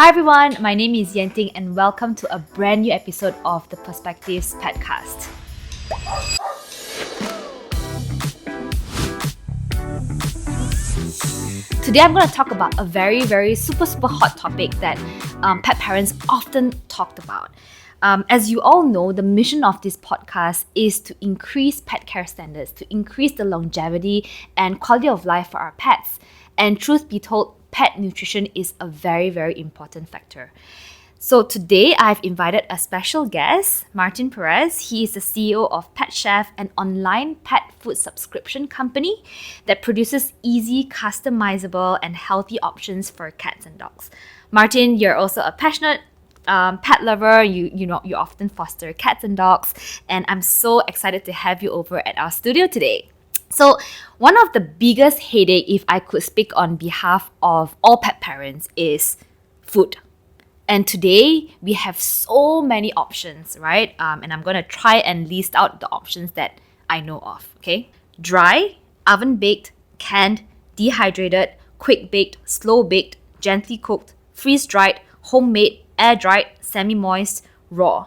Hi everyone, my name is Yenting and welcome to a brand new episode of the Perspectives Podcast. Today I'm going to talk about a very super hot topic that pet parents often talked about. As you all know, the mission of this podcast is to increase pet care standards, to increase the longevity and quality of life for our pets. And truth be told, pet nutrition is a very important factor. So today I've invited a special guest, Martin Pérez. He is the CEO of Pet Chef, an online pet food subscription company that produces easy, customizable, and healthy options for cats and dogs. Martin, you're also a passionate pet lover. You often foster cats and dogs, and I'm so excited to have you over at our studio today. So one of the biggest headache, if I could speak on behalf of all pet parents, is food. And today we have so many options, right? And I'm going to try and list out the options that I know of, okay? Dry, oven-baked, canned, dehydrated, quick-baked, slow-baked, gently cooked, freeze-dried, homemade, air-dried, semi-moist, raw.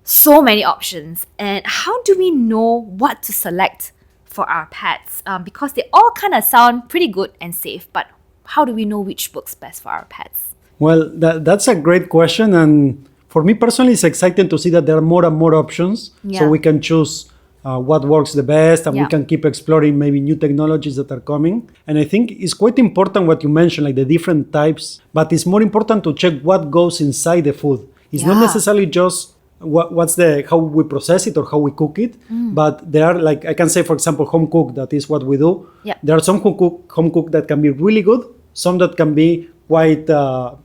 So many options. And how do we know what to select for our pets? Because they all kind of sound pretty good and safe, but how do we know which works best for our pets? Well, that's a great question. And for me personally, it's exciting to see that there are more and more options. Yeah. So we can choose what works the best, and Yeah. we can keep exploring maybe new technologies that are coming. And I think it's quite important what you mentioned, like the different types, but it's more important to check what goes inside the food. It's not Yeah. necessarily just how we process it or how we cook it, but there are, like, I can say, for example, home cooked, that is what we do. Yeah. There are some home cooked that can be really good, some that can be quite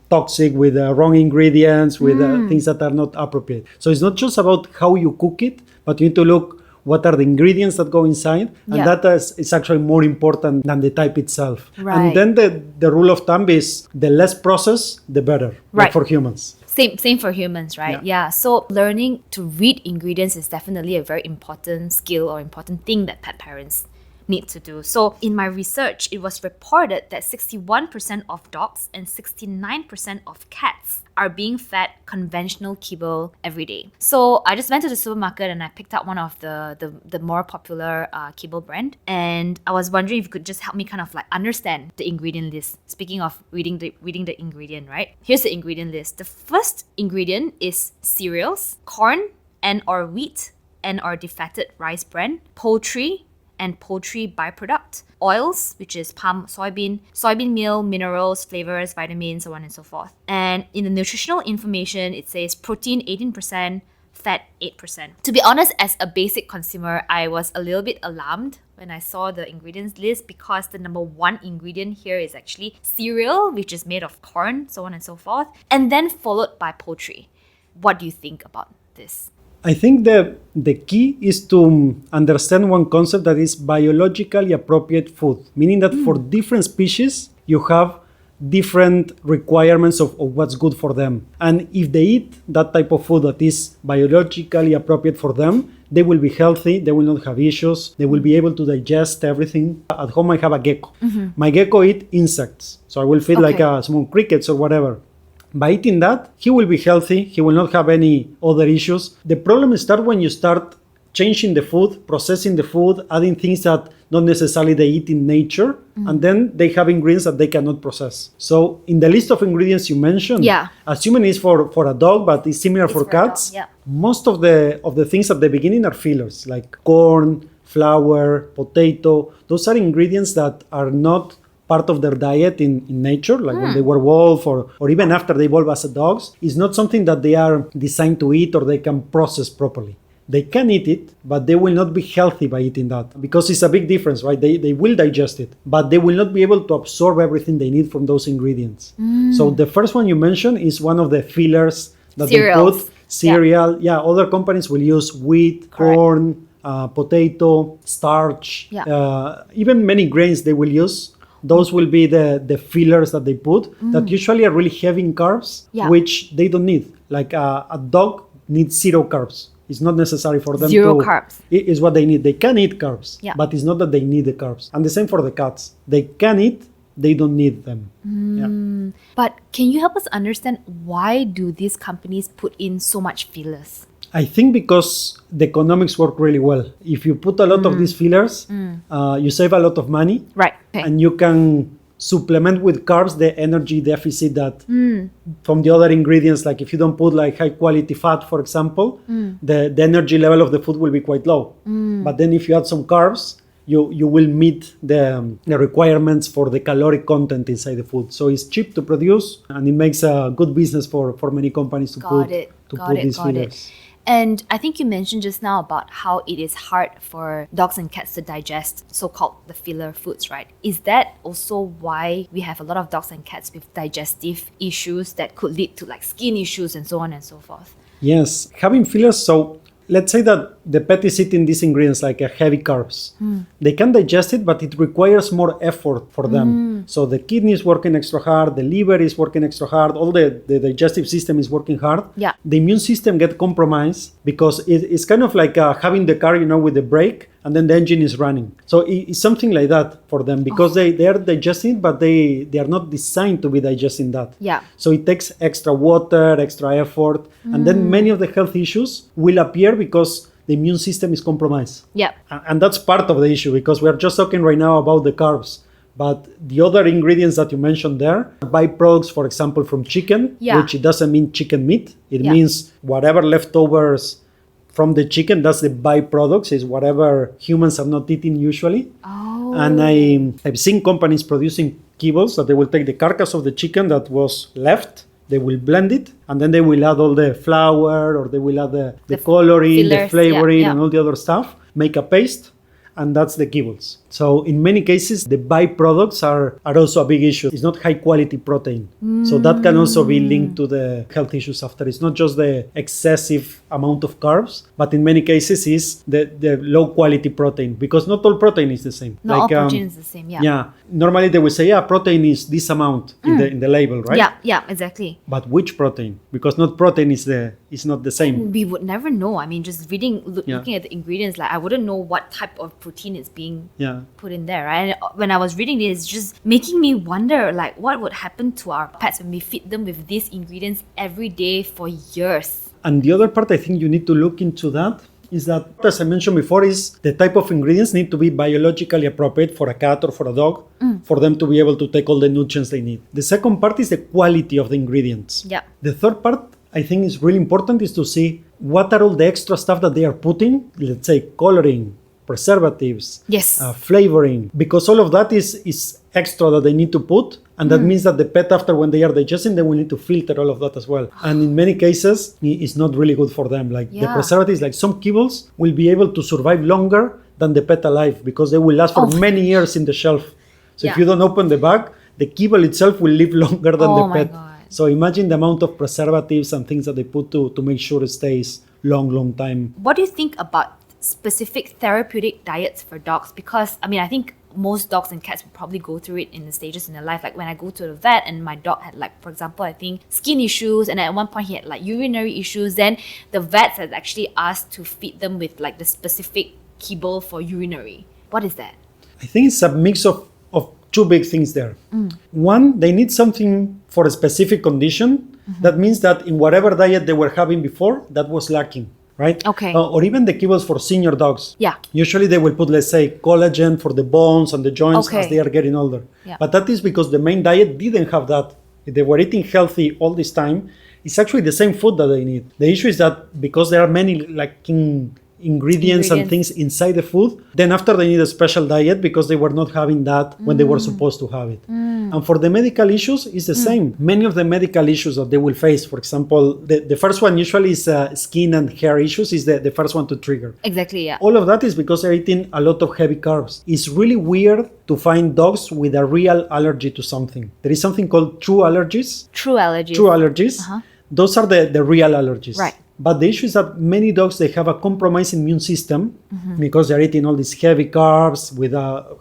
toxic with wrong ingredients, with things that are not appropriate. So it's not just about how you cook it, but you need to look what are the ingredients that go inside, and Yeah. that is actually more important than the type itself. Right. And then the rule of thumb is the less processed, the better, Right. like for humans. Same for humans, right? Yeah. So learning to read ingredients is definitely a very important skill or important thing that pet parents need to do. So in my research, it was reported that 61% of dogs and 69% of cats are being fed conventional kibble every day. So I just went to the supermarket and I picked up one of the more popular kibble brand, and I was wondering if you could just help me kind of like understand the ingredient list. Speaking of reading the ingredient, right? Here's the ingredient list. The first ingredient is cereals, corn and or wheat and or defatted rice bran, poultry and poultry byproduct, oils, which is palm, soybean meal, minerals, flavors, vitamins, so on and so forth. And in the nutritional information, it says protein 18%, fat 8%. To be honest, as a basic consumer, I was a little bit alarmed when I saw the ingredients list, because the number one ingredient here is actually cereal, which is made of corn, so on and so forth, and then followed by poultry. What do you think about this? I think the key is to understand one concept, that is biologically appropriate food, meaning that for different species, you have different requirements of what's good for them. And if they eat that type of food that is biologically appropriate for them, they will be healthy, they will not have issues, they will be able to digest everything. At home, I have a gecko. My gecko eats insects, so I will feed like small crickets or whatever. By eating that, he will be healthy, he will not have any other issues. The problem starts when you start changing the food, processing the food, adding things that not necessarily they eat in nature, and then they have ingredients that they cannot process. So in the list of ingredients you mentioned, assuming it's for a dog, but it's similar for cats, most of the things at the beginning are fillers, like corn, flour, potato. Those are ingredients that are not part of their diet in nature, like when they were wolf or even after they evolve as dogs. It's not something that they are designed to eat or they can process properly. They can eat it, but they will not be healthy by eating that, because it's a big difference, right? They will digest it, but they will not be able to absorb everything they need from those ingredients. So the first one you mentioned is one of the fillers that Cereals. they put. Cereal. Yeah, other companies will use wheat, corn, potato, starch, even many grains they will use. Those will be the fillers that they put that usually are really heavy in carbs, which they don't need. Like a dog needs 0 carbs. It's not necessary for them Zero carbs. It is what they need. They can eat carbs, Yeah. but it's not that they need the carbs. And the same for the cats. They can eat they don't need them. Yeah. But can you help us understand why do these companies put in so much fillers? I think because the economics work really well. If you put a lot of these fillers, you save a lot of money, Right. Okay. and you can supplement with carbs the energy deficit that from the other ingredients. Like if you don't put like high quality fat, for example, the energy level of the food will be quite low. But then if you add some carbs, you will meet the requirements for the caloric content inside the food. So it's cheap to produce, and it makes a good business for many companies to put these fillers. And I think you mentioned just now about how it is hard for dogs and cats to digest so-called the filler foods, right? Is that also why we have a lot of dogs and cats with digestive issues that could lead to like skin issues and so on and so forth? Yes, having fillers. So let's say that the pet is eating these ingredients like heavy carbs. They can digest it, but it requires more effort for them. So the kidney is working extra hard, the liver is working extra hard, all the digestive system is working hard. Yeah. The immune system gets compromised because it's kind of like having the car, with the brake, and then the engine is running. So it's something like that for them because they are digesting, but they are not designed to be digesting that. Yeah. So it takes extra water, extra effort, and then many of the health issues will appear because the immune system is compromised. Yeah. And that's part of the issue because we're just talking right now about the carbs. But the other ingredients that you mentioned there, byproducts, for example, from chicken, which it doesn't mean chicken meat. It means whatever leftovers from the chicken, that's the byproducts, is whatever humans are not eating usually. Oh. And I've seen companies producing kibbles that they will take the carcass of the chicken that was left, they will blend it, and then they will add all the flour, or they will add the coloring, fillers, the flavoring, yeah. and all the other stuff, make a paste, and that's the kibbles. So in many cases, the byproducts are also a big issue. It's not high quality protein. So that can also be linked to the health issues after. It's not just the excessive amount of carbs, but in many cases is the low quality protein, because not all protein is the same. Not all protein is the same, yeah. Yeah. Normally they will say, protein is this amount in the label, right? Yeah, exactly. But which protein? Because not protein is not the same. We would never know. I mean, just looking at the ingredients, like I wouldn't know what type of protein is being put in there, right? And when I was reading this, it's just making me wonder, like, what would happen to our pets when we feed them with these ingredients every day for years? And the other part I think you need to look into that is that, as I mentioned before, is the type of ingredients need to be biologically appropriate for a cat or for a dog for them to be able to take all the nutrients they need. The second part is the quality of the ingredients. Yeah. The third part I think is really important is to see what are all the extra stuff that they are putting, let's say coloring, preservatives, Yes. Flavoring, because all of that is extra that they need to put, and that means that the pet, after when they are digesting, they will need to filter all of that as well. And in many cases, it's not really good for them. Like the preservatives, like some kibbles will be able to survive longer than the pet alive because they will last for many years in the shelf. So if you don't open the bag, the kibble itself will live longer than the pet. God. So imagine the amount of preservatives and things that they put to make sure it stays long time. What do you think about specific therapeutic diets for dogs? Because I think most dogs and cats would probably go through it in the stages in their life. Like when I go to the vet and my dog had, like, for example, I think skin issues, and at one point he had like urinary issues, then the vets had actually asked to feed them with like the specific kibble for urinary. What is that? I think it's a mix of two big things there. One, they need something for a specific condition. That means that in whatever diet they were having before, that was lacking, right? Okay. Or even the kibbles for senior dogs. Yeah. Usually they will put, let's say, collagen for the bones and the joints as they are getting older. Yeah. But that is because the main diet didn't have that. If they were eating healthy all this time, it's actually the same food that they need. The issue is that because there are many ingredients and things inside the food, then after they need a special diet because they were not having that when they were supposed to have it. And for the medical issues, it's the same. Many of the medical issues that they will face, for example, the first one usually is skin and hair issues, is the first one to trigger. Exactly, yeah. All of that is because they're eating a lot of heavy carbs. It's really weird to find dogs with a real allergy to something. There is something called true allergies. True allergies. True allergies. Those are the real allergies. Right. But the issue is that many dogs, they have a compromised immune system because they're eating all these heavy carbs with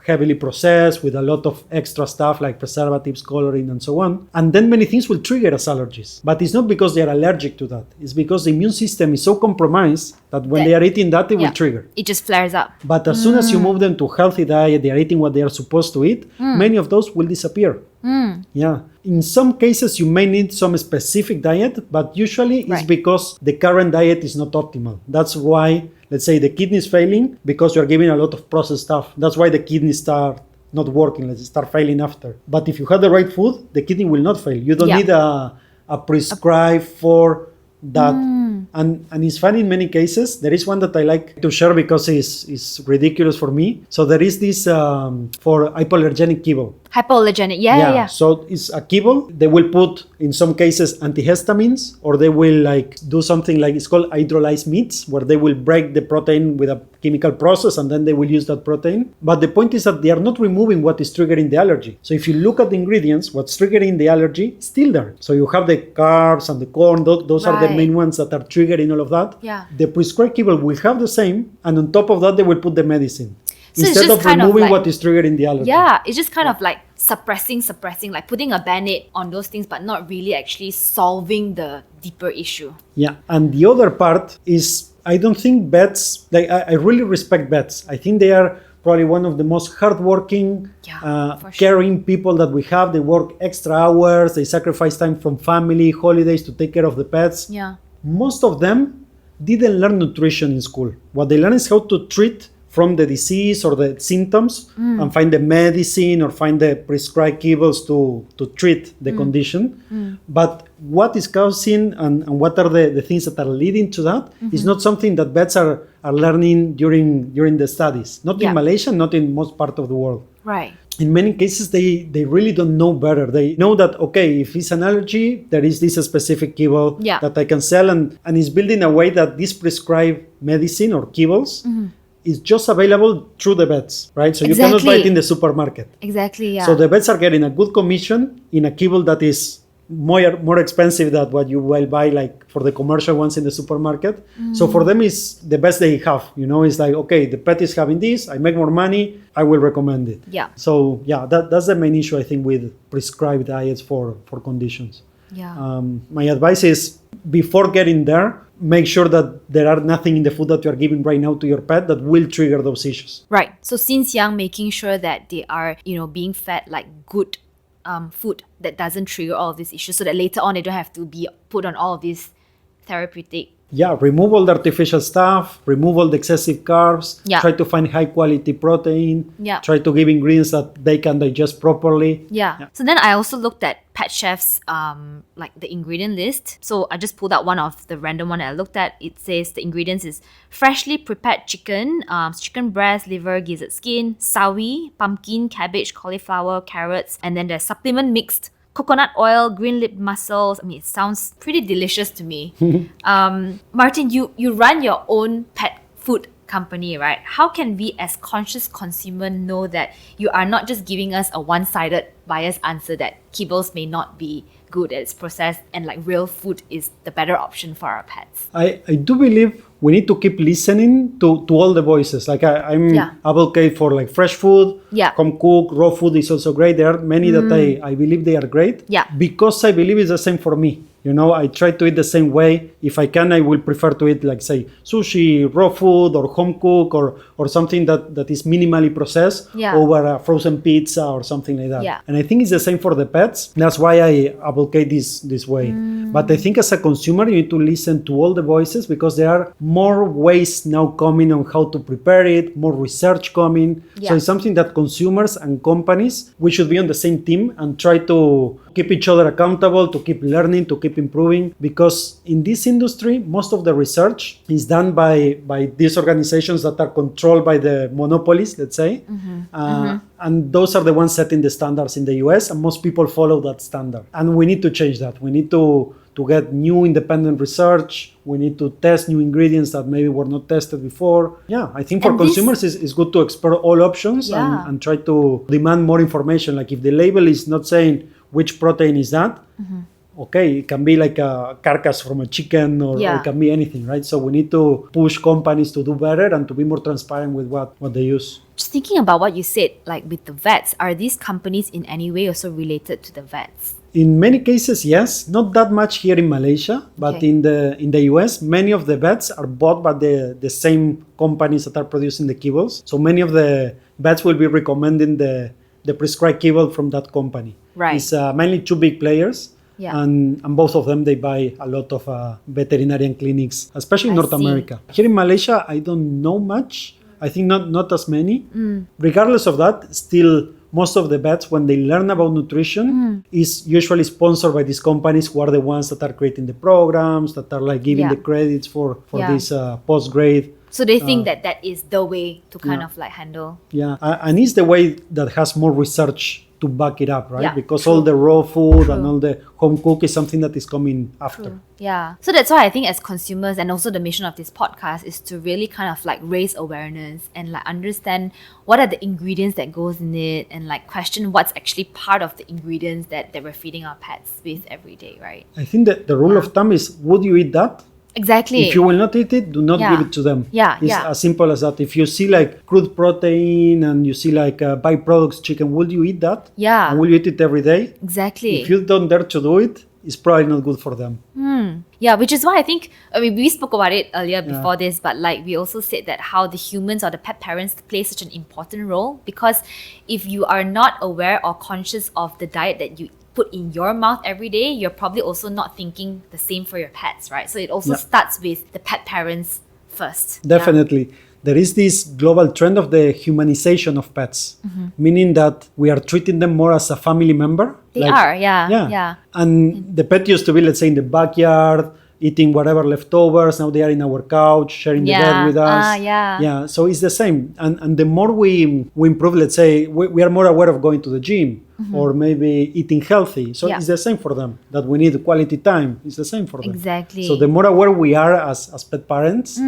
heavily processed, with a lot of extra stuff like preservatives, coloring, and so on. And then many things will trigger as allergies. But it's not because they're allergic to that. It's because the immune system is so compromised that when they are eating that, it will trigger. It just flares up. But as soon as you move them to a healthy diet, they are eating what they are supposed to eat, many of those will disappear. Yeah. In some cases, you may need some specific diet, but usually it's because the current diet is not optimal. That's why, let's say, the kidney is failing because you're giving a lot of processed stuff. That's why the kidneys start not working, let's start failing after. But if you have the right food, the kidney will not fail. You don't need a prescribed for that. And it's funny in many cases. There is one that I like to share because it's ridiculous for me. So there is this for hypoallergenic kibble. Hypoallergenic, yeah. So it's a kibble. They will put, in some cases, antihistamines, or they will like do something like, it's called hydrolyzed meats, where they will break the protein with a chemical process and then they will use that protein. But the point is that they are not removing what is triggering the allergy. So if you look at the ingredients, what's triggering the allergy is still there. So you have the carbs and the corn, those are the main ones that are triggering all of that. Yeah. The prescribed kibble will have the same, and on top of that, they will put the medicine. So instead of removing what is triggering the allergy. Yeah, it's just kind of like suppressing, like putting a band-aid on those things, but not really actually solving the deeper issue. Yeah, and the other part is, I don't think vets, like I really respect vets. I think they are probably one of the most hardworking, caring people that we have. They work extra hours, they sacrifice time from family, holidays to take care of the pets. Yeah. Most of them didn't learn nutrition in school. What they learn is how to treat from the disease or the symptoms and find the medicine or find the prescribed kibbles to treat the condition. But what is causing and what are the things that are leading to that is not something that vets are learning during the studies. Not in Malaysia, not in most part of the world. Right. In many cases, they really don't know better. They know that, okay, if it's an allergy, there is this specific kibble that I can sell. And it's built in a way that this prescribed medicine or kibbles is just available through the vets, right? So you cannot buy it in the supermarket. Exactly, yeah. So the vets are getting a good commission in a kibble that is more expensive than what you will buy like for the commercial ones in the supermarket. So for them is the best they have, it's like, okay, the pet is having this, I make more money, I will recommend it. Yeah. So that's the main issue I think with prescribed diets for conditions. Yeah. My advice is before getting there, make sure that there are nothing in the food that you are giving right now to your pet that will trigger those issues. Right. So since young, making sure that they are, being fed like good food that doesn't trigger all of these issues so that later on they don't have to be put on all of these therapeutic. Yeah, remove all the artificial stuff, remove all the excessive carbs, try to find high quality protein, try to give ingredients that they can digest properly. Yeah. So then I also looked at Pet Chef's like the ingredient list. So I just pulled out one of the random one that I looked at. It says the ingredients is freshly prepared chicken, chicken breast, liver, gizzard skin, sawi, pumpkin, cabbage, cauliflower, carrots, and then there's supplement mixed coconut oil, green lip mussels. I mean, it sounds pretty delicious to me. Martin, you run your own pet food company, right? How can we as conscious consumer know that you are not just giving us a one-sided biased answer that kibbles may not be good as processed and like real food is the better option for our pets? I do believe we need to keep listening to all the voices. Like I'm advocate for like fresh food, home cook, raw food is also great. There are many that I believe they are great. Yeah. Because I believe it's the same for me. I try to eat the same way. If I can, I will prefer to eat like say sushi, raw food or home cook or something that is minimally processed over a frozen pizza or something like that. Yeah. And I think it's the same for the pets. That's why I advocate this way. But I think as a consumer, you need to listen to all the voices because there are more ways now coming on how to prepare it, more research coming. Yeah. So it's something that consumers and companies, we should be on the same team and try to keep each other accountable, to keep learning, to keep improving. Because in this industry, most of the research is done by these organizations that are controlled by the monopolies, let's say. And those are the ones setting the standards in the US, and most people follow that standard. And we need to change that. We need to get new independent research. We need to test new ingredients that maybe were not tested before. Yeah, I think for consumers, it's good to explore all options and try to demand more information. Like if the label is not saying which protein is that, okay, it can be like a carcass from a chicken or it can be anything, right? So we need to push companies to do better and to be more transparent with what they use. Just thinking about what you said, like with the vets, are these companies in any way also related to the vets? In many cases, yes. Not that much here in Malaysia, but in the US, many of the vets are bought by the same companies that are producing the kibbles. So many of the vets will be recommending the prescribed kibble from that company. Right. It's mainly two big players. Yeah. And both of them, they buy a lot of veterinarian clinics, especially in North see. America. Here in Malaysia, I don't know much. I think not as many. Regardless of that, still most of the vets, when they learn about nutrition, is usually sponsored by these companies who are the ones that are creating the programs, that are like giving the credits for this post-grade. So they think that is the way to kind of like handle. Yeah, and it's the way that has more research to back it up, right? Yeah, Because all the raw food and all the home cook is something that is coming after. Yeah. So that's why I think as consumers, and also the mission of this podcast is to really kind of like raise awareness and like understand what are the ingredients that goes in it, and like question what's actually part of the ingredients that we're feeding our pets with every day, right? I think that the rule of thumb is, would you eat that? Exactly. If you will not eat it, do not give it to them. It's as simple as that. If you see like crude protein and you see like byproducts chicken, will you eat that? Yeah. And will you eat it every day? Exactly. If you don't dare to do it, it's probably not good for them. Yeah, which is why I think, I mean, we spoke about it earlier before this, but like we also said that how the humans or the pet parents play such an important role, because if you are not aware or conscious of the diet that you put in your mouth every day, you're probably also not thinking the same for your pets, right? So it also starts with the pet parents first. Definitely. There is this global trend of the humanization of pets, meaning that we are treating them more as a family member. They are, yeah. And the pet used to be, let's say, in the backyard, eating whatever leftovers. Now they are in our couch, sharing the bed with us. Yeah. So it's the same. And the more we improve, let's say, we are more aware of going to the gym or maybe eating healthy. So it's the same for them, that we need quality time. It's the same for them. Exactly. So the more aware we are as pet parents,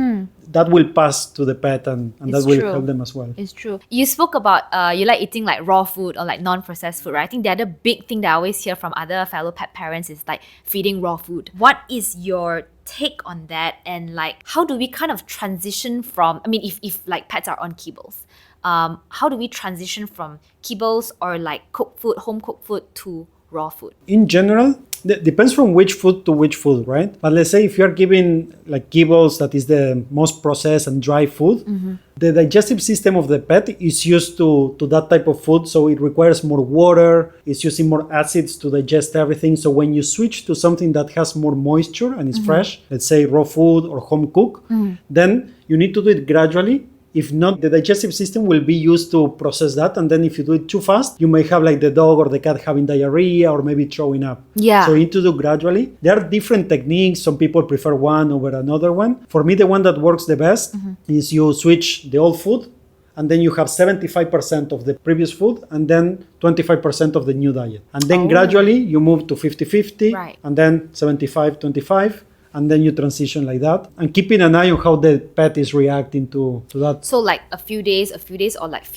that will pass to the pet and that will help them as well. It's true. You spoke about you like eating like raw food or like non-processed food, right? I think the other big thing that I always hear from other fellow pet parents is like feeding raw food. What is your take on that, and like how do we kind of transition from, I mean, if like pets are on kibbles, how do we transition from kibbles or like cooked food, home cooked food to raw food? In general, depends from which food to which food, right? But let's say if you're giving like kibbles, that is the most processed and dry food, the digestive system of the pet is used to that type of food, so it requires more water, it's using more acids to digest everything. So when you switch to something that has more moisture and is fresh, let's say raw food or home cook, then you need to do it gradually. If not, the digestive system will be used to process that. And then if you do it too fast, you may have like the dog or the cat having diarrhea or maybe throwing up. Yeah. So you need to do gradually. There are different techniques. Some people prefer one over another one. For me, the one that works the best is you switch the old food and then you have 75% of the previous food and then 25% of the new diet. And then gradually you move to 50-50 and then 75-25. And then you transition like that, and keeping an eye on how the pet is reacting to that. So like a few days, or like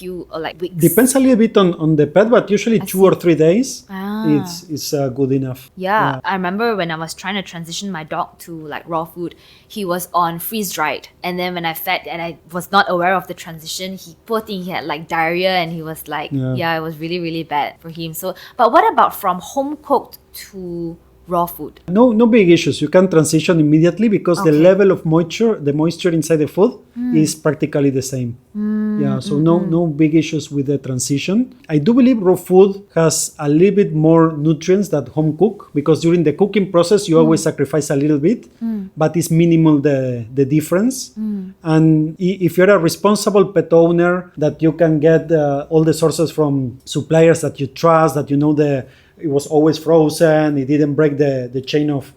weeks? Depends a little bit on the pet, but usually 2 or 3 days, it's good enough. Yeah. I remember when I was trying to transition my dog to like raw food, he was on freeze dried. And then when I fed and I was not aware of the transition, he had like diarrhea, and he was like, it was really, really bad for him. So, but what about from home cooked to raw food? No big issues. You can transition immediately because the level of the moisture inside the food is practically the same. So no big issues with the transition. I do believe raw food has a little bit more nutrients than home cook, because during the cooking process you always sacrifice a little bit, but it's minimal the difference. And if you're a responsible pet owner, that you can get all the sources from suppliers that you trust, that you know it was always frozen, it didn't break the chain of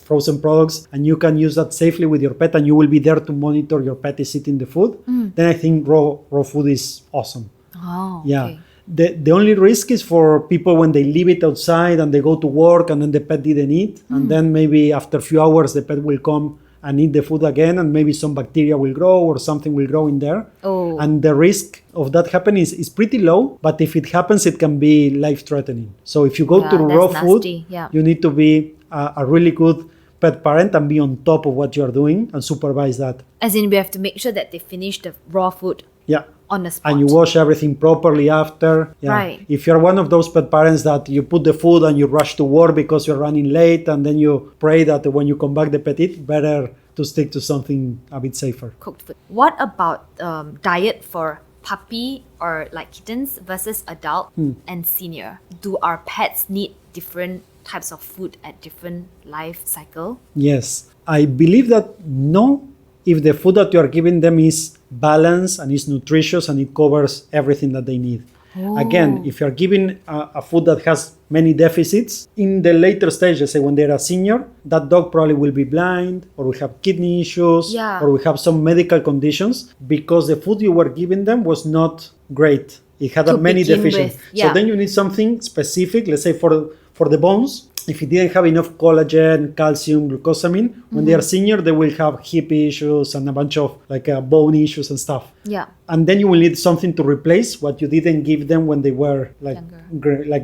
frozen products, and you can use that safely with your pet, and you will be there to monitor your pet is eating the food, then I think raw food is awesome. Okay. The only risk is for people when they leave it outside and they go to work and then the pet didn't eat, and then maybe after a few hours the pet will come and eat the food again, and maybe some bacteria will grow or something will grow in there. And the risk of that happening is pretty low, but if it happens, it can be life-threatening. So if you go to raw food, you need to be a really good pet parent and be on top of what you are doing and supervise that. As in, we have to make sure that they finish the raw food Yeah. on the spot. And you wash everything properly after. Yeah. Right. If you're one of those pet parents that you put the food and you rush to work because you're running late and then you pray that when you come back the pet eat, better to stick to something a bit safer. Cooked food. What about diet for puppy or like kittens versus adult and senior? Do our pets need different types of food at different life cycle? Yes. I believe that no, if the food that you are giving them is balanced and is nutritious and it covers everything that they need. Again, if you're giving a food that has many deficits, in the later stage, let's say when they're a senior, that dog probably will be blind or will have kidney issues or will have some medical conditions because the food you were giving them was not great. It had many deficiencies. So then you need something specific, let's say for the bones. If it didn't have enough collagen, calcium, glucosamine, when they are senior, they will have hip issues and a bunch of bone issues and stuff. Yeah. And then you will need something to replace what you didn't give them when they were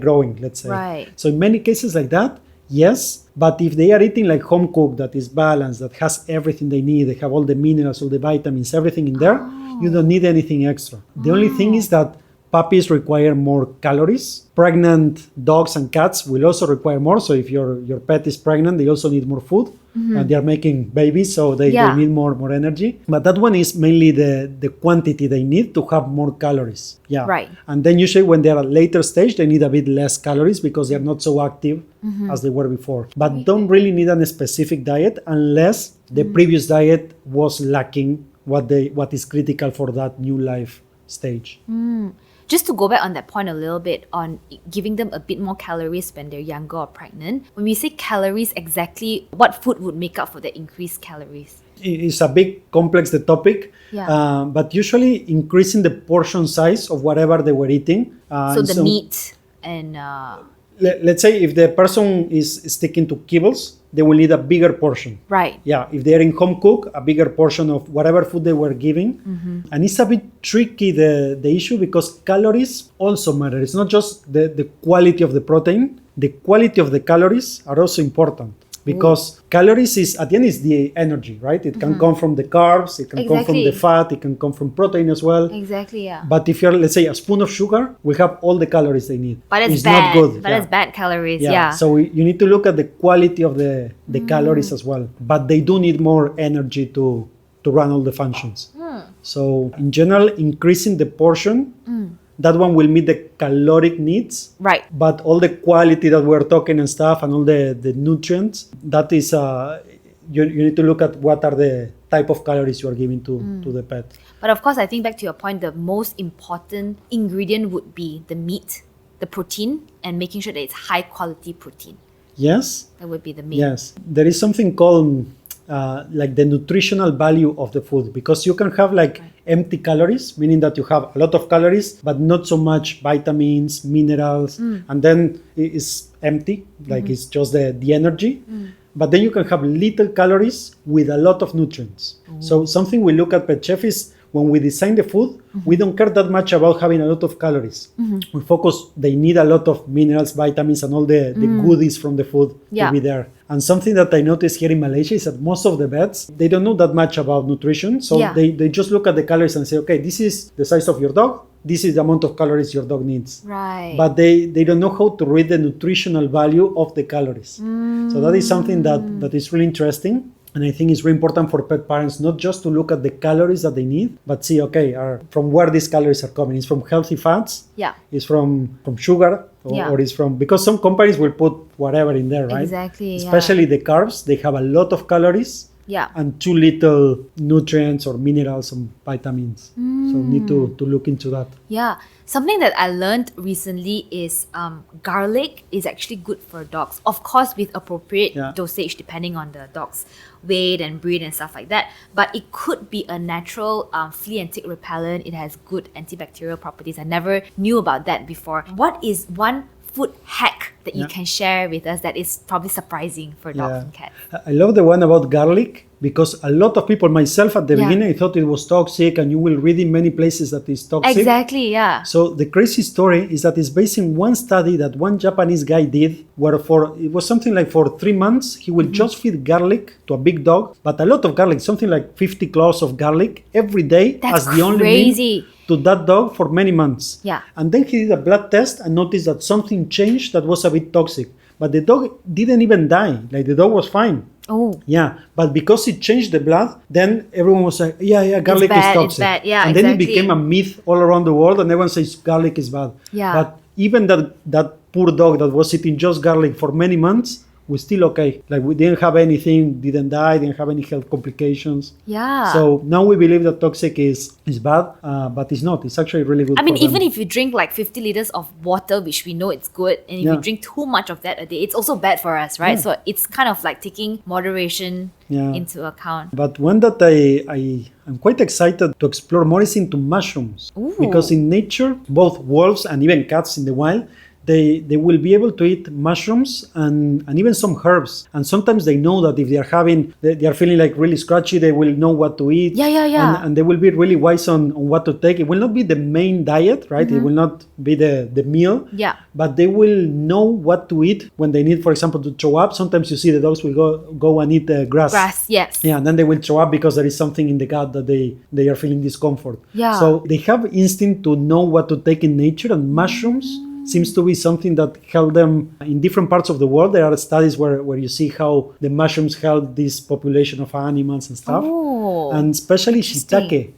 growing, let's say. Right. So in many cases like that, yes. But if they are eating like home cooked, that is balanced, that has everything they need, they have all the minerals, all the vitamins, everything in there, you don't need anything extra. The only thing is that puppies require more calories. Pregnant dogs and cats will also require more. So if your pet is pregnant, they also need more food. And they are making babies, so they need more energy. But that one is mainly the quantity they need to have more calories. Yeah. Right. And then usually when they're at a later stage, they need a bit less calories because they're not so active as they were before. But don't really need a specific diet unless the previous diet was lacking what is critical for that new life stage. Just to go back on that point a little bit on giving them a bit more calories when they're younger or pregnant. When we say calories, exactly what food would make up for the increased calories? It's a big complex the topic, but usually increasing the portion size of whatever they were eating. So the meat and... let's say if the person is sticking to kibbles, they will need a bigger portion. Right. Yeah, if they're in home cook, a bigger portion of whatever food they were giving. And it's a bit tricky, the issue, because calories also matter. It's not just the quality of the protein. The quality of the calories are also important. Because calories is, at the end, is the energy, right? It can come from the carbs, it can come from the fat, it can come from protein as well. Exactly, yeah. But if you're, let's say, a spoon of sugar, will have all the calories they need. But it's bad. Not good. But it's bad calories, yeah. So you need to look at the quality of the calories as well. But they do need more energy to run all the functions. So in general, increasing the portion, that one will meet the caloric needs. Right. But all the quality that we're talking and stuff and all the nutrients, that is, you need to look at what are the type of calories you are giving to the pet. But of course, I think back to your point, the most important ingredient would be the meat, the protein, and making sure that it's high quality protein. Yes. That would be the main. Yes. There is something called like the nutritional value of the food, because you can have empty calories, meaning that you have a lot of calories but not so much vitamins, minerals, and then it's empty, it's just the energy. But then you can have little calories with a lot of nutrients. So something we look at Pet Chef is when we design the food, we don't care that much about having a lot of calories. We focus, they need a lot of minerals, vitamins, and all the goodies from the food to be there. And something that I noticed here in Malaysia is that most of the vets, they don't know that much about nutrition. So they just look at the calories and say, okay, this is the size of your dog. This is the amount of calories your dog needs. Right. But they don't know how to read the nutritional value of the calories. So that is something that is really interesting. And I think it's really important for pet parents not just to look at the calories that they need, but see, okay, from where these calories are coming. It's from healthy fats. Yeah. It's from sugar. Or it's from, because some companies will put whatever in there, right? Exactly. Especially the carbs, they have a lot of calories. Yeah. And too little nutrients or minerals and vitamins. So need to look into that. Yeah. Something that I learned recently is garlic is actually good for dogs. Of course, with appropriate dosage depending on the dog's weight and breed and stuff like that. But it could be a natural flea and tick repellent. It has good antibacterial properties. I never knew about that before. What is one food hack that you can share with us that is probably surprising for dogs and cats? I love the one about garlic because a lot of people, myself at the beginning, I thought it was toxic, and you will read in many places that it's toxic. Exactly, yeah. So the crazy story is that it's based in one study that one Japanese guy did, where it was something like for 3 months, he would just feed garlic to a big dog, but a lot of garlic, something like 50 cloves of garlic every day as the only meal to that dog for many months. Yeah. And then he did a blood test and noticed that something changed that was a bit toxic. But the dog didn't even die. Like, the dog was fine. Oh. Yeah. But because it changed the blood, then everyone was like, garlic is toxic. It's bad. Yeah, and then it became a myth all around the world, and everyone says garlic is bad. Yeah. But even that poor dog that was eating just garlic for many months was still okay. Like, we didn't have anything, didn't die, didn't have any health complications. Yeah. So now we believe that toxic is bad, but it's not. It's actually really good. I mean, even if you drink like 50 liters of water, which we know it's good, and if you drink too much of that a day, it's also bad for us, right? So it's kind of like taking moderation into account. But one that I'm quite excited to explore more is into mushrooms. Ooh. Because in nature, both wolves and even cats in the wild, they will be able to eat mushrooms and even some herbs. And sometimes they know that if they are feeling like really scratchy, they will know what to eat. Yeah. And they will be really wise on what to take. It will not be the main diet, right? It will not be the meal. Yeah. But they will know what to eat when they need, for example, to throw up. Sometimes you see the dogs will go and eat grass. Grass, yes. Yeah, and then they will throw up because there is something in the gut that they are feeling discomfort. Yeah. So they have instinct to know what to take in nature, and mushrooms seems to be something that help them in different parts of the world. There are studies where you see how the mushrooms help this population of animals and stuff. Oh, and especially shiitake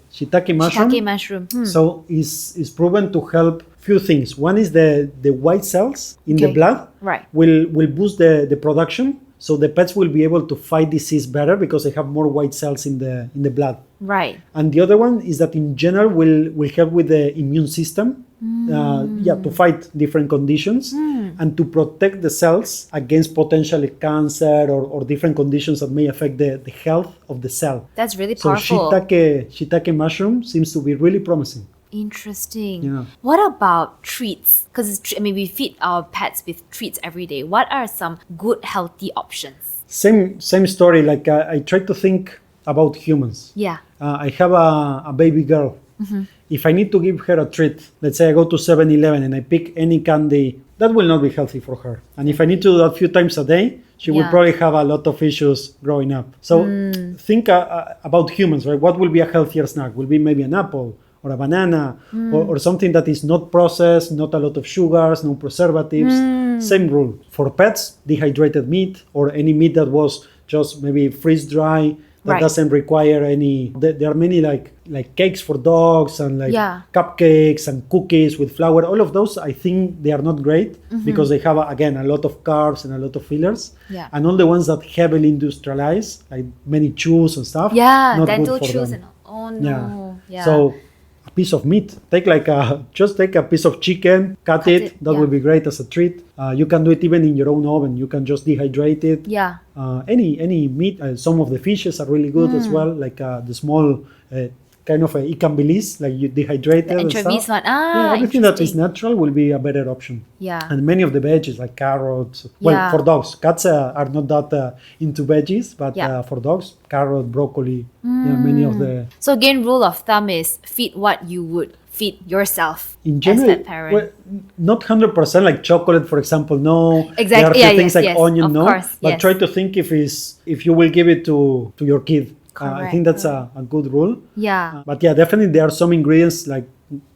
mushroom. Shiitake mushroom. So is proven to help few things. One is the white cells in the blood will boost the production. So the pets will be able to fight disease better because they have more white cells in the blood. Right. And the other one is that in general will help with the immune system. To fight different conditions and to protect the cells against potentially cancer or different conditions that may affect the health of the cell. That's really powerful. So shiitake mushroom seems to be really promising. Interesting. Yeah. What about treats? Because we feed our pets with treats every day. What are some good healthy options? Same story. Like I try to think about humans. Yeah. I have a baby girl. If I need to give her a treat, let's say I go to 7-Eleven and I pick any candy, that will not be healthy for her. And if I need to do that a few times a day, she will probably have a lot of issues growing up. So think about humans, right? What will be a healthier snack? Will be maybe an apple or a banana or something that is not processed, not a lot of sugars, no preservatives. Same rule. For pets, dehydrated meat or any meat that was just maybe freeze dry, that doesn't require any. There are many like cakes for dogs and like cupcakes and cookies with flour. All of those, I think they are not great because they have again a lot of carbs and a lot of fillers. Yeah. And all the ones that heavily industrialize, like many chews and stuff. Yeah, not dental good for chews them. and oh no. Yeah. So a piece of meat. Just take a piece of chicken, cut it. That would be great as a treat. You can do it even in your own oven. You can just dehydrate it. Yeah. Any meat. Some of the fishes are really good as well, like the small kind of ikan bilis, like you dehydrated The and anchovies stuff. one. Everything that is natural will be a better option. Yeah. And many of the veggies like carrots. Well, for dogs, cats are not that into veggies, but for dogs, carrot, broccoli. Many of the. So again, rule of thumb is feed what you would feed yourself in general, as pet parent. Well, not 100% like chocolate, for example. No, exactly. There are things like onion. Of course, but try to think if you will give it to your kid. I think that's a good rule. Yeah. But definitely there are some ingredients like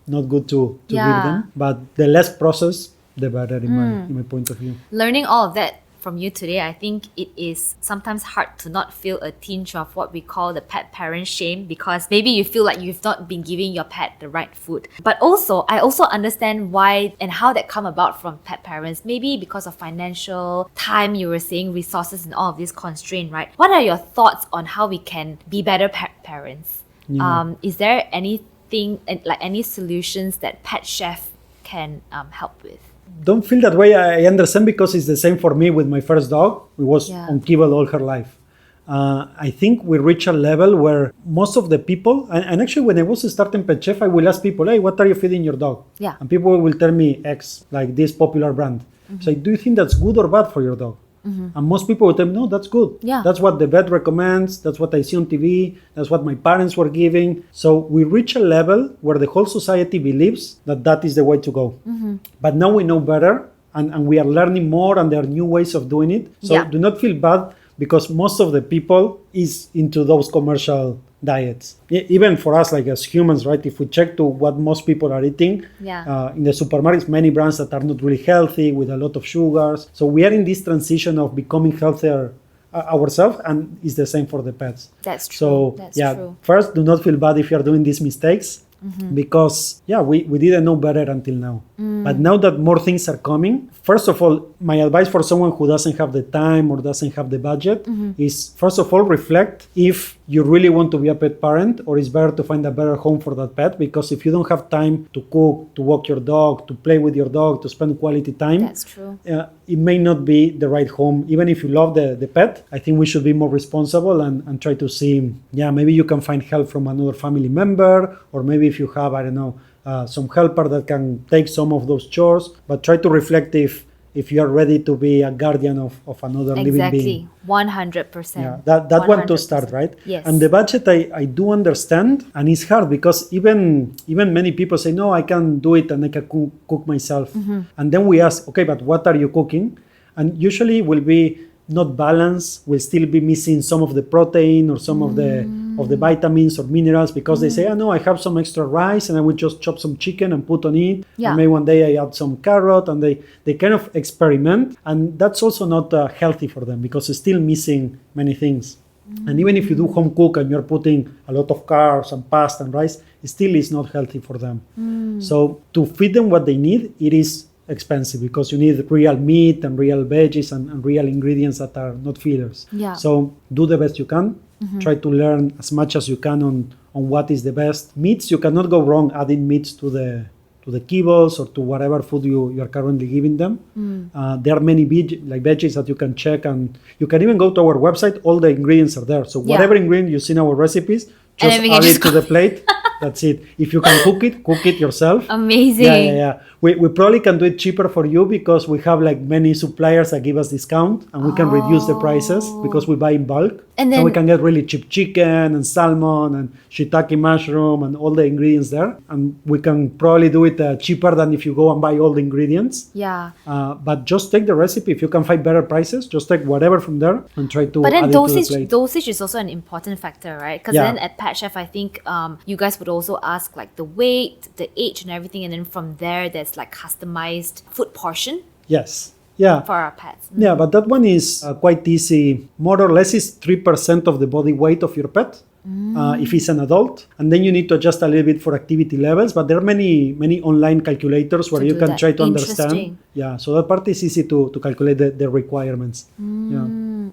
not good to give them. But the less processed, the better in my point of view. Learning all of that from you today, I think it is sometimes hard to not feel a tinge of what we call the pet parent shame, because maybe you feel like you've not been giving your pet the right food. But also, I also understand why and how that come about from pet parents. Maybe because of financial, time, you were saying, resources and all of this constraint, right? What are your thoughts on how we can be better pet parents? Yeah. Is there anything, like any solutions that Pet Chef can help with? Don't feel that way. I understand because it's the same for me with my first dog. We was on kibble all her life. I think we reach a level where most of the people, and actually when I was starting Pet Chef, I will ask people, hey, what are you feeding your dog? Yeah. And people will tell me X, like this popular brand. So do you think that's good or bad for your dog? And most people will tell me, no, that's good. Yeah. That's what the vet recommends. That's what I see on TV. That's what my parents were giving. So we reach a level where the whole society believes that that is the way to go. But now we know better, and we are learning more, and there are new ways of doing it. So do not feel bad, because most of the people is into those commercial diets. Even for us, like as humans, right? If we check to what most people are eating, in the supermarkets, many brands that are not really healthy with a lot of sugars. So we are in this transition of becoming healthier ourselves, and it's the same for the pets. That's true. So That's true. first, do not feel bad if you're doing these mistakes. Because we didn't know better until now. But now that more things are coming, first of all, my advice for someone who doesn't have the time or doesn't have the budget is, first of all, reflect if you really want to be a pet parent, or it's better to find a better home for that pet. Because if you don't have time to cook, to walk your dog, to play with your dog, to spend quality time, That's true. it may not be the right home. Even if you love the pet, I think we should be more responsible and try to see, maybe you can find help from another family member, or maybe if you have, I don't know, some helper that can take some of those chores, but try to reflect if you are ready to be a guardian of another living being. 100%. Yeah, that one to start, right? Yes. And the budget, I do understand, and it's hard because even many people say, no, I can do it and I can cook myself. And then we ask, okay, but what are you cooking? And usually will be not balanced, will still be missing some of the protein or some of the vitamins or minerals, because they say, oh no, I have some extra rice and I will just chop some chicken and put on it. Yeah. And maybe one day I add some carrot, and they kind of experiment, and that's also not healthy for them because it's still missing many things. And even if you do home cook and you're putting a lot of carbs and pasta and rice, it still is not healthy for them. So to feed them what they need, it is expensive, because you need real meat and real veggies and real ingredients that are not fillers. Yeah. So do the best you can. Try to learn as much as you can on what is the best. Meats, you cannot go wrong adding meats to the kibbles or to whatever food you are currently giving them. There are many veggies that you can check, and you can even go to our website. All the ingredients are there. So whatever ingredient you see in our recipes, just add it to the plate. That's it. If you can cook it yourself. Amazing. Yeah. We probably can do it cheaper for you, because we have like many suppliers that give us discount, and we can reduce the prices because we buy in bulk. And then so we can get really cheap chicken and salmon and shiitake mushroom and all the ingredients there. And we can probably do it cheaper than if you go and buy all the ingredients. Yeah. But just take the recipe. If you can find better prices, just take whatever from there and try to But then add it to the plate. dosage is also an important factor, right? Because then at Pet Chef, I think you guys would also ask like the weight, the age, and everything, and then from there, there's like customized food portion. Yes. Yeah. For our pets. Yeah, but that one is quite easy. More or less, is 3% of the body weight of your pet. If it's an adult, and then you need to adjust a little bit for activity levels, but there are many online calculators where you can try to understand. Yeah, so that part is easy to calculate the requirements.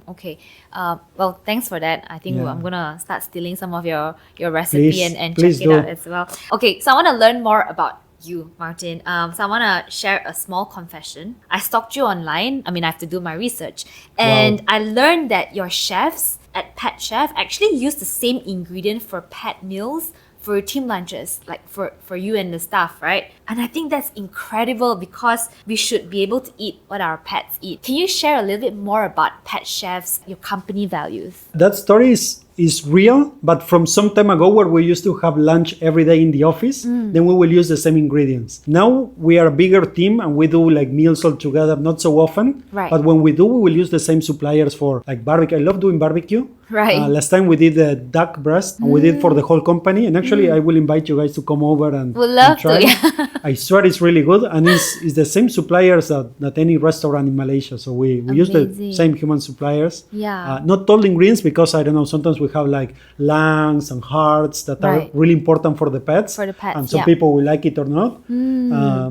Okay. Well, thanks for that. I think I'm gonna start stealing some of your recipe and check it out as well. Okay, so I want to learn more about you, Martin. So I want to share a small confession. I stalked you online. I mean, I have to do my research, and I learned that your chefs at Pet Chef actually use the same ingredient for pet meals for your team lunches, like for you and the staff, right? And I think that's incredible, because we should be able to eat what our pets eat. Can you share a little bit more about Pet Chef's, your company values? That story is real, but from some time ago, where we used to have lunch every day in the office, then we will use the same ingredients. Now we are a bigger team and we do like meals all together, not so often. Right. But when we do, we will use the same suppliers for like barbecue. I love doing barbecue. Right. Last time we did the duck breast, and we did for the whole company. And actually, I will invite you guys to come over and We'd love try. to. I swear it's really good, and it's the same suppliers that any restaurant in Malaysia. So we use the Amazing. same human suppliers. Yeah. Not all ingredients, because I don't know, sometimes we have like lungs and hearts that are Right. really important for the pets. For the pets, And some yeah. people will like it or not.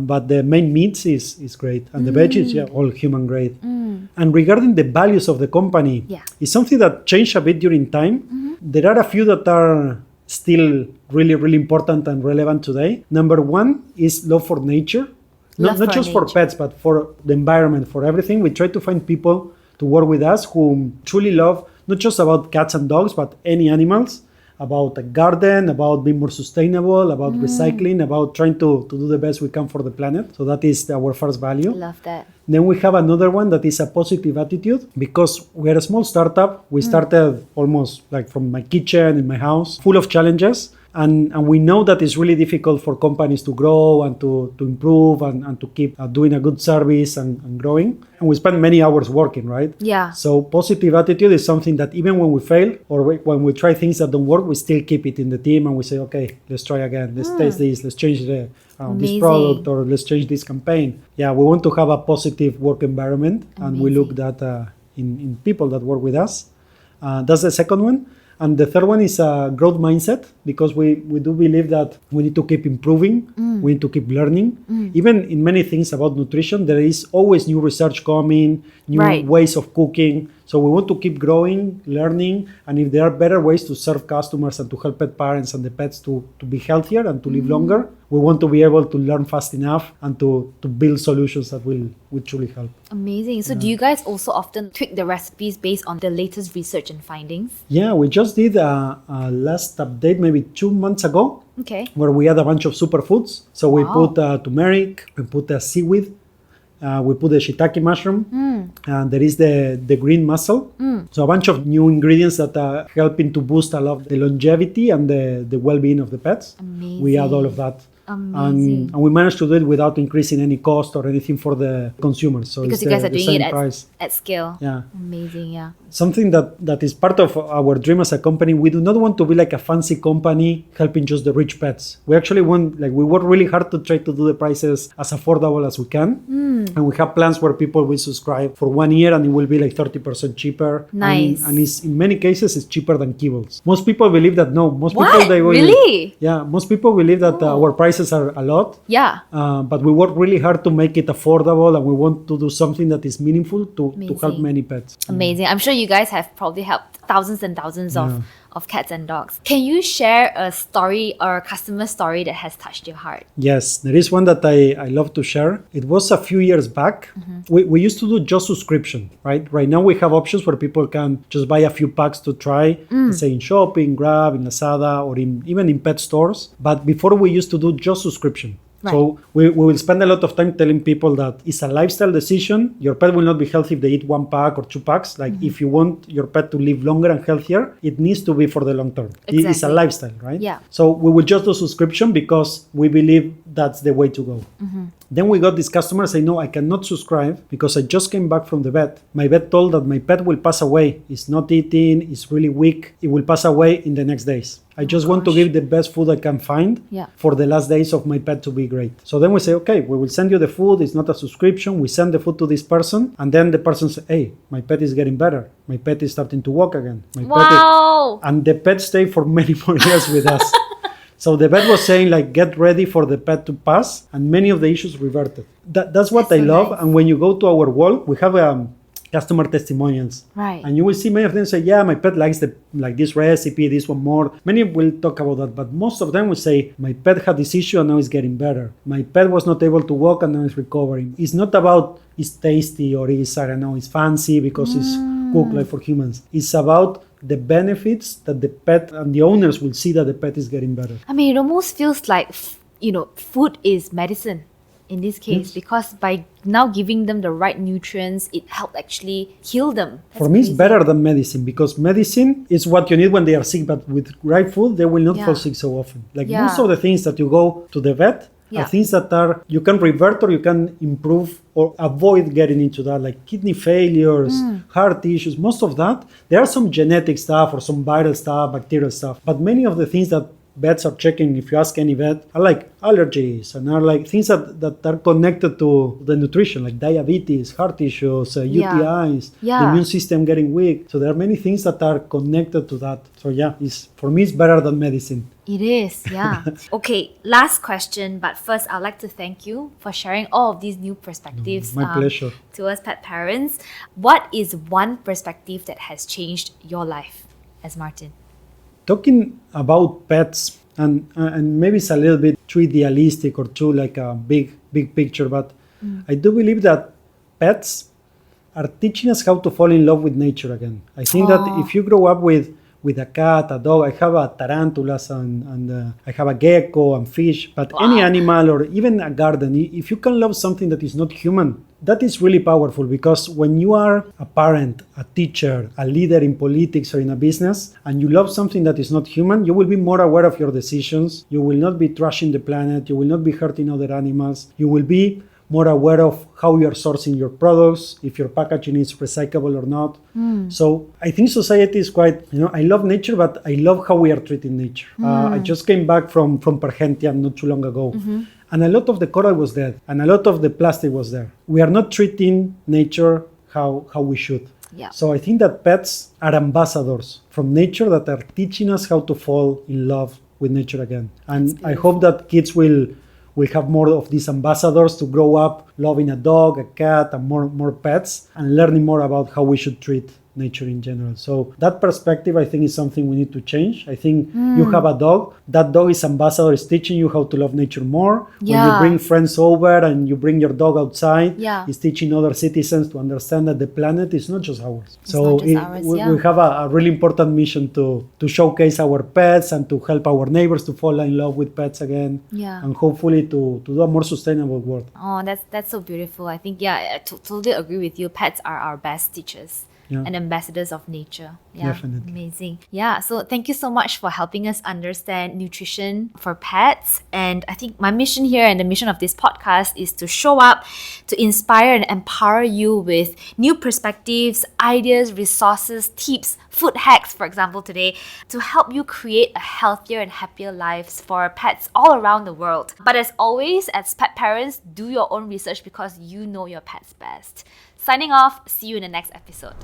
But the main meats is great. And the veggies, all human grade. And regarding the values of the company, it's something that changed a bit during time. There are a few that are still really, really important and relevant today. Number one is love for nature. Not just for pets, but for the environment, for everything. We try to find people to work with us who truly love not just about cats and dogs, but any animals, about a garden, about being more sustainable, about recycling, about trying to do the best we can for the planet. So that is our first value. Love that. Then we have another one that is a positive attitude, because we're a small startup. We started almost like from my kitchen in my house, full of challenges. And we know that it's really difficult for companies to grow and to improve and to keep doing a good service and growing. And we spend many hours working, right? Yeah. So positive attitude is something that even when we fail or when we try things that don't work, we still keep it in the team and we say, okay, let's try again. Let's taste this. Let's change this product, or let's change this campaign. Yeah, we want to have a positive work environment. And we look that in people that work with us. That's the second one. And the third one is a growth mindset, because we do believe that we need to keep improving, we need to keep learning. Even in many things about nutrition, there is always new research coming, new ways of cooking. So we want to keep growing, learning, and if there are better ways to serve customers and to help pet parents and the pets to be healthier and to live longer, we want to be able to learn fast enough and to build solutions that will truly help. Amazing. So do you guys also often tweak the recipes based on the latest research and findings? Yeah, we just did a last update maybe 2 months ago, where we had a bunch of superfoods. So we put turmeric, we put seaweed, we put the shiitake mushroom, and there is the green mussel. So a bunch of new ingredients that are helping to boost a lot the longevity and the well-being of the pets. Amazing. We add all of that. Amazing. And we managed to do it without increasing any cost or anything for the consumers. So because it's you guys are doing it price. at scale. Yeah. Amazing, yeah. Something that is part of our dream as a company. We do not want to be like a fancy company helping just the rich pets. We actually want, we work really hard to try to do the prices as affordable as we can. And we have plans where people will subscribe for 1 year and it will be like 30% cheaper. Nice. And it's, in many cases, it's cheaper than kibbles. Most people believe that no. Most What? people, they will. Really? Yeah, most people believe that our prices are a lot. Yeah. But we work really hard to make it affordable, and we want to do something that is meaningful to help many pets. Amazing. I'm sure you guys have probably helped thousands and thousands of cats and dogs. Can you share a story or a customer story that has touched your heart? Yes, there is one that I love to share. It was a few years back. We used to do just subscription, right? Right now we have options where people can just buy a few packs to try, say in Shopping, Grab, in Lazada, or even in pet stores. But before we used to do just subscription. Right. So we will spend a lot of time telling people that it's a lifestyle decision. Your pet will not be healthy if they eat 1 pack or 2 packs. If you want your pet to live longer and healthier, it needs to be for the long term. Exactly. It's a lifestyle, right? Yeah. So we will just do subscription because we believe that's the way to go. Then we got this customer say, no, I cannot subscribe because I just came back from the vet. My vet told that my pet will pass away. It's not eating, it's really weak. It will pass away in the next days. I just want to give the best food I can find for the last days of my pet to be great. So then we say, okay, we will send you the food. It's not a subscription. We send the food to this person. And then the person says, hey, my pet is getting better. My pet is starting to walk again. And the pet stayed for many more years with us. So the vet was saying, get ready for the pet to pass. And many of the issues reverted. That's what I love. Nice. And when you go to our wall, we have customer testimonials. Right. And you will see many of them say, yeah, my pet likes this recipe, this one more. Many will talk about that, but most of them will say, my pet had this issue and now it's getting better. My pet was not able to walk and now it's recovering. It's not about it's tasty or it's fancy because it's cooked like for humans. It's about the benefits that the pet and the owners will see that the pet is getting better. I mean, it almost feels like, food is medicine. In this case, because by now giving them the right nutrients, it helped actually heal them. For me, it's better than medicine, because medicine is what you need when they are sick, but with right food, they will not fall sick so often. Most of the things that you go to the vet are things that you can revert or you can improve or avoid getting into that, like kidney failures, heart issues, most of that. There are some genetic stuff or some viral stuff, bacterial stuff, but many of the things that vets are checking, if you ask any vet, are like allergies and are like things that are connected to the nutrition, like diabetes, heart issues, UTIs, the immune system getting weak. So there are many things that are connected to that. So for me, it's better than medicine. It is, yeah. Okay, last question, but first I'd like to thank you for sharing all of these new perspectives my pleasure. To us pet parents. What is one perspective that has changed your life as Martin? Talking about pets, and maybe it's a little bit too idealistic or too like a big picture, but I do believe that pets are teaching us how to fall in love with nature again. I think that if you grow up with a cat, a dog, I have a tarantulas and I have a gecko and fish, but any animal or even a garden, if you can love something that is not human, that is really powerful, because when you are a parent, a teacher, a leader in politics or in a business, and you love something that is not human, you will be more aware of your decisions. You will not be trashing the planet. You will not be hurting other animals. You will be more aware of how you are sourcing your products, if your packaging is recyclable or not. So I think society is quite, I love nature, but I love how we are treating nature. I just came back from Pergentiam not too long ago. And a lot of the coral was dead, and a lot of the plastic was there. We are not treating nature how we should. Yeah. So I think that pets are ambassadors from nature that are teaching us how to fall in love with nature again. And I hope that kids will have more of these ambassadors to grow up loving a dog, a cat, and more pets, and learning more about how we should treat nature in general. So that perspective, I think, is something we need to change. I think you have a dog, that dog is ambassador, is teaching you how to love nature more. Yeah. When you bring friends over and you bring your dog outside, Yeah. it's teaching other citizens to understand that the planet is not just ours. It's not just ours, we have a really important mission to showcase our pets and to help our neighbors to fall in love with pets again. Yeah. And hopefully to do a more sustainable world. Oh, that's so beautiful. I think, I totally agree with you. Pets are our best teachers. Yeah. And ambassadors of nature. Yeah, Definitely. amazing. Yeah, so thank you so much for helping us understand nutrition for pets. And I think my mission here and the mission of this podcast is to show up, to inspire and empower you with new perspectives, ideas, resources, tips, food hacks, for example, today, to help you create a healthier and happier lives for pets all around the world. But as always, as pet parents, do your own research because you know your pets best. Signing off, see you in the next episode.